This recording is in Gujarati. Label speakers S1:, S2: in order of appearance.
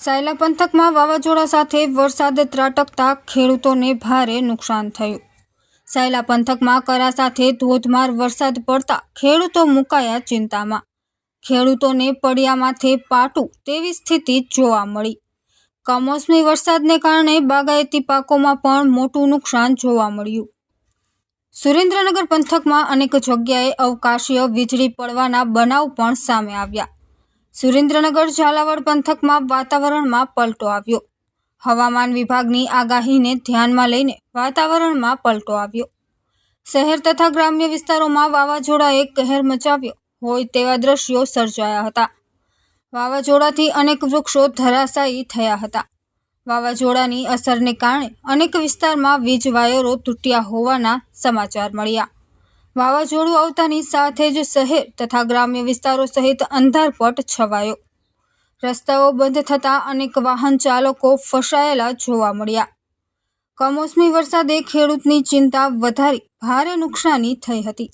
S1: સાયલા પંથકમાં વાવાઝોડા સાથે વરસાદ ત્રાટકતા ખેડૂતોને ભારે નુકસાન થયું। સાયલા પંથકમાં કરા સાથે ધોધમાર વરસાદ પડતા ખેડૂતો મુકાયા ચિંતામાં। ખેડૂતોને પડ્યા માથે પાટું તેવી સ્થિતિ જોવા મળી। કમોસમી વરસાદને કારણે બાગાયતી પાકોમાં પણ મોટું નુકસાન જોવા મળ્યું। સુરેન્દ્રનગર પંથકમાં અનેક જગ્યાએ અવકાશીય વીજળી પડવાના બનાવ પણ સામે આવ્યા। સુરેન્દ્રનગર ઝાલાવાડ પંથકમાં વાતાવરણમાં પલટો આવ્યો। હવામાન વિભાગની આગાહીને ધ્યાનમાં લઈને વાતાવરણમાં પલટો આવ્યો। શહેર તથા ગ્રામ્ય વિસ્તારોમાં વાવાઝોડાએ કહેર મચાવ્યો હોય તેવા દ્રશ્યો સર્જાયા હતા। વાવાઝોડાથી અનેક વૃક્ષો ધરાશાયી થયા હતા। વાવાઝોડાની અસરને કારણે અનેક વિસ્તારમાં વીજ વાયરો તૂટ્યા હોવાના સમાચાર મળ્યા। વાવાઝોડું આવતાની સાથે જ શહેર તથા ગ્રામ્ય વિસ્તારો સહિત અંધારપટ છવાયો। રસ્તાઓ બંધ થતાં અનેક વાહન ચાલકો ફસાયેલા જોવા મળ્યા। કમોસમી વરસાદે ખેડૂતની ચિંતા વધારી ભારે નુકસાની થઈ હતી।